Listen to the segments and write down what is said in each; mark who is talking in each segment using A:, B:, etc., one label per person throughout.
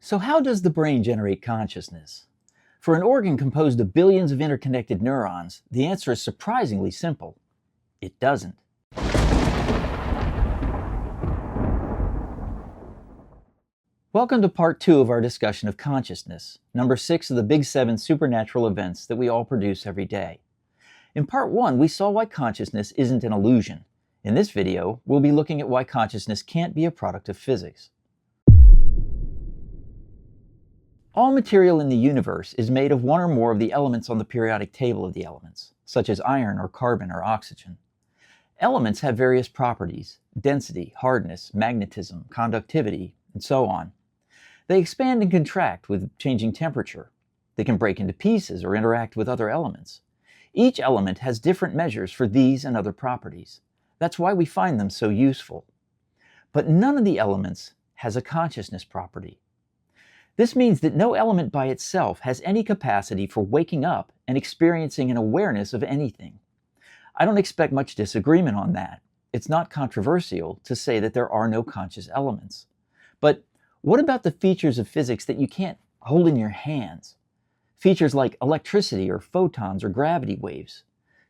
A: So how does the brain generate consciousness? For an organ composed of billions of interconnected neurons, the answer is surprisingly simple. It doesn't. Welcome to part 2 of our discussion of consciousness, number 6 of the Big 7 supernatural events that we all produce every day. In part 1, we saw why consciousness isn't an illusion. In this video, we'll be looking at why consciousness can't be a product of physics. All material in the universe is made of one or more of the elements on the periodic table of the elements, such as iron or carbon or oxygen. Elements have various properties: density, hardness, magnetism, conductivity, and so on. They expand and contract with changing temperature. They can break into pieces or interact with other elements. Each element has different measures for these and other properties. That's why we find them so useful. But none of the elements has a consciousness property. This means that no element by itself has any capacity for waking up and experiencing an awareness of anything. I don't expect much disagreement on that. It's not controversial to say that there are no conscious elements. But what about the features of physics that you can't hold in your hands? Features like electricity or photons or gravity waves.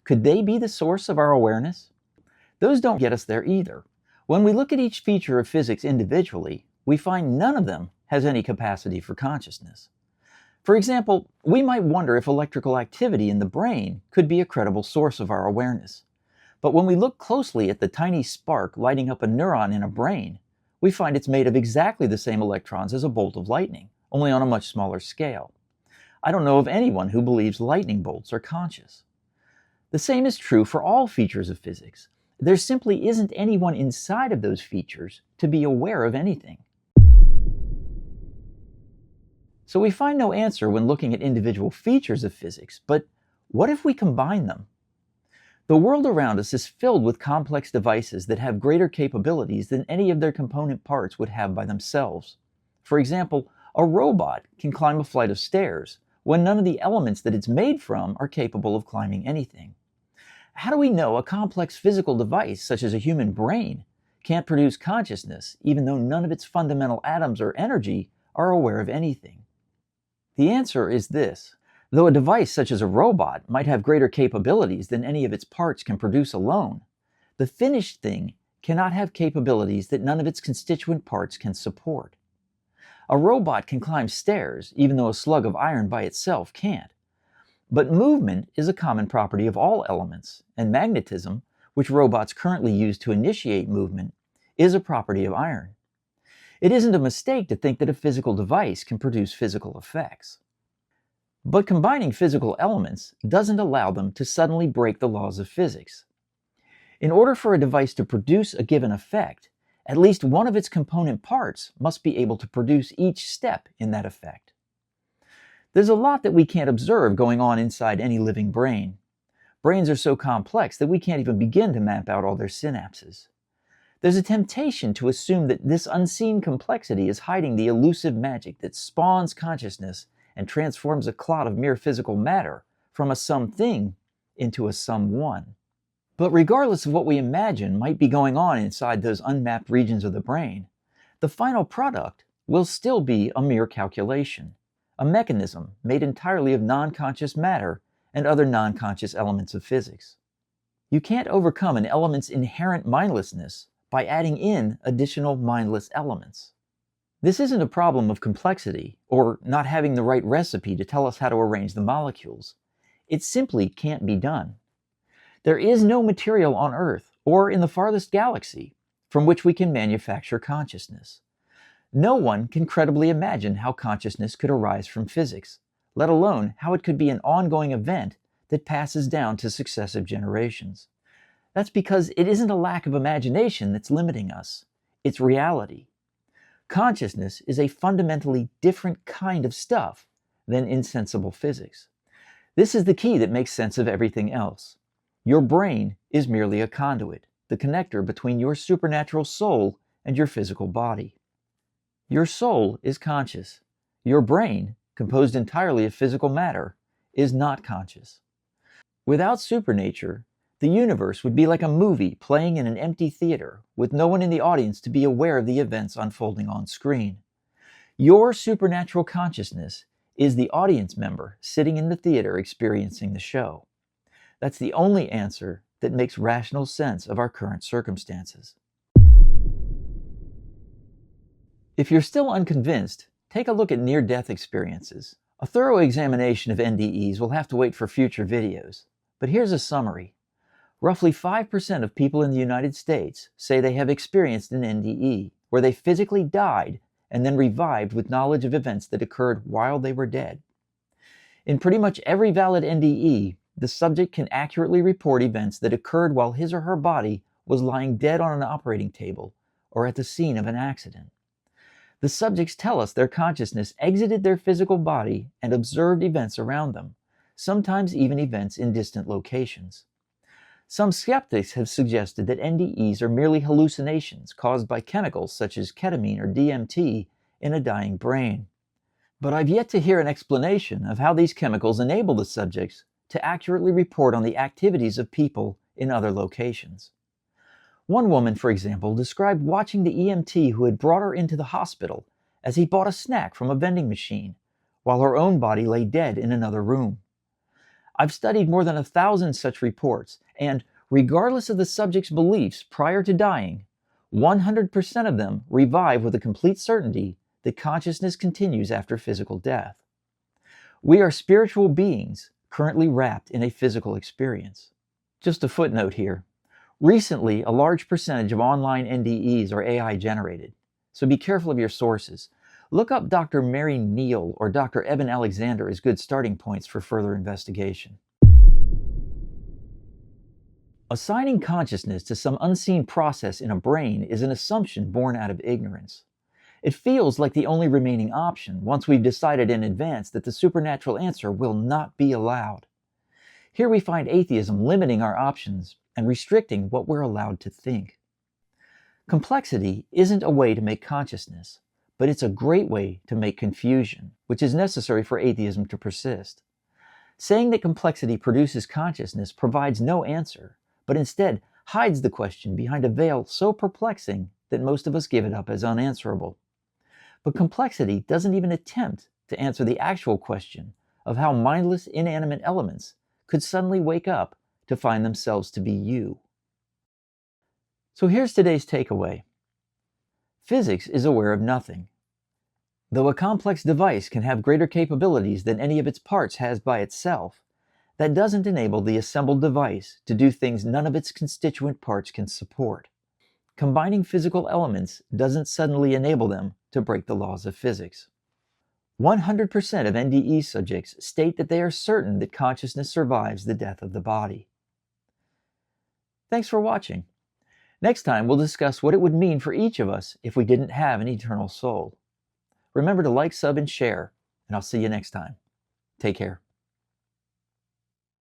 A: Could they be the source of our awareness? Those don't get us there either. When we look at each feature of physics individually, we find none of them has any capacity for consciousness. For example, we might wonder if electrical activity in the brain could be a credible source of our awareness. But when we look closely at the tiny spark lighting up a neuron in a brain, we find it's made of exactly the same electrons as a bolt of lightning, only on a much smaller scale. I don't know of anyone who believes lightning bolts are conscious. The same is true for all features of physics. There simply isn't anyone inside of those features to be aware of anything. So we find no answer when looking at individual features of physics, but what if we combine them? The world around us is filled with complex devices that have greater capabilities than any of their component parts would have by themselves. For example, a robot can climb a flight of stairs when none of the elements that it's made from are capable of climbing anything. How do we know a complex physical device, such as a human brain, can't produce consciousness even though none of its fundamental atoms or energy are aware of anything? The answer is this: though a device such as a robot might have greater capabilities than any of its parts can produce alone, the finished thing cannot have capabilities that none of its constituent parts can support. A robot can climb stairs, even though a slug of iron by itself can't. But movement is a common property of all elements, and magnetism, which robots currently use to initiate movement, is a property of iron. It isn't a mistake to think that a physical device can produce physical effects. But combining physical elements doesn't allow them to suddenly break the laws of physics. In order for a device to produce a given effect, at least one of its component parts must be able to produce each step in that effect. There's a lot that we can't observe going on inside any living brain. Brains are so complex that we can't even begin to map out all their synapses. There's a temptation to assume that this unseen complexity is hiding the elusive magic that spawns consciousness and transforms a clot of mere physical matter from a something into a someone. But regardless of what we imagine might be going on inside those unmapped regions of the brain, the final product will still be a mere calculation, a mechanism made entirely of non-conscious matter and other non-conscious elements of physics. You can't overcome an element's inherent mindlessness by adding in additional mindless elements. This isn't a problem of complexity or not having the right recipe to tell us how to arrange the molecules. It simply can't be done. There is no material on Earth or in the farthest galaxy from which we can manufacture consciousness. No one can credibly imagine how consciousness could arise from physics, let alone how it could be an ongoing event that passes down to successive generations. That's because it isn't a lack of imagination that's limiting us. It's reality. Consciousness is a fundamentally different kind of stuff than insensible physics. This is the key that makes sense of everything else. Your brain is merely a conduit, the connector between your supernatural soul and your physical body. Your soul is conscious. Your brain, composed entirely of physical matter, is not conscious. Without supernature, the universe would be like a movie playing in an empty theater with no one in the audience to be aware of the events unfolding on screen. Your supernatural consciousness is the audience member sitting in the theater experiencing the show. That's the only answer that makes rational sense of our current circumstances. If you're still unconvinced, take a look at near-death experiences. A thorough examination of NDEs will have to wait for future videos, but here's a summary. Roughly 5% of people in the United States say they have experienced an NDE, where they physically died and then revived with knowledge of events that occurred while they were dead. In pretty much every valid NDE, the subject can accurately report events that occurred while his or her body was lying dead on an operating table or at the scene of an accident. The subjects tell us their consciousness exited their physical body and observed events around them, sometimes even events in distant locations. Some skeptics have suggested that NDEs are merely hallucinations caused by chemicals such as ketamine or DMT in a dying brain. But I've yet to hear an explanation of how these chemicals enable the subjects to accurately report on the activities of people in other locations. One woman, for example, described watching the EMT who had brought her into the hospital as he bought a snack from a vending machine, while her own body lay dead in another room. I've studied more than 1,000 such reports, and regardless of the subject's beliefs prior to dying, 100% of them revive with a complete certainty that consciousness continues after physical death. We are spiritual beings currently wrapped in a physical experience. Just a footnote here. Recently, a large percentage of online NDEs are AI generated, so be careful of your sources. Look up Dr. Mary Neal or Dr. Eben Alexander as good starting points for further investigation. Assigning consciousness to some unseen process in a brain is an assumption born out of ignorance. It feels like the only remaining option once we've decided in advance that the supernatural answer will not be allowed. Here we find atheism limiting our options and restricting what we're allowed to think. Complexity isn't a way to make consciousness, but it's a great way to make confusion, which is necessary for atheism to persist. Saying that complexity produces consciousness provides no answer, but instead hides the question behind a veil so perplexing that most of us give it up as unanswerable. But complexity doesn't even attempt to answer the actual question of how mindless, inanimate elements could suddenly wake up to find themselves to be you. So here's today's takeaway. Physics is aware of nothing. Though a complex device can have greater capabilities than any of its parts has by itself, that doesn't enable the assembled device to do things none of its constituent parts can support. Combining physical elements doesn't suddenly enable them to break the laws of physics. 100% of NDE subjects state that they are certain that consciousness survives the death of the body. Thanks for watching. Next time, we'll discuss what it would mean for each of us if we didn't have an eternal soul. Remember to like, sub, and share, and I'll see you next time. Take care.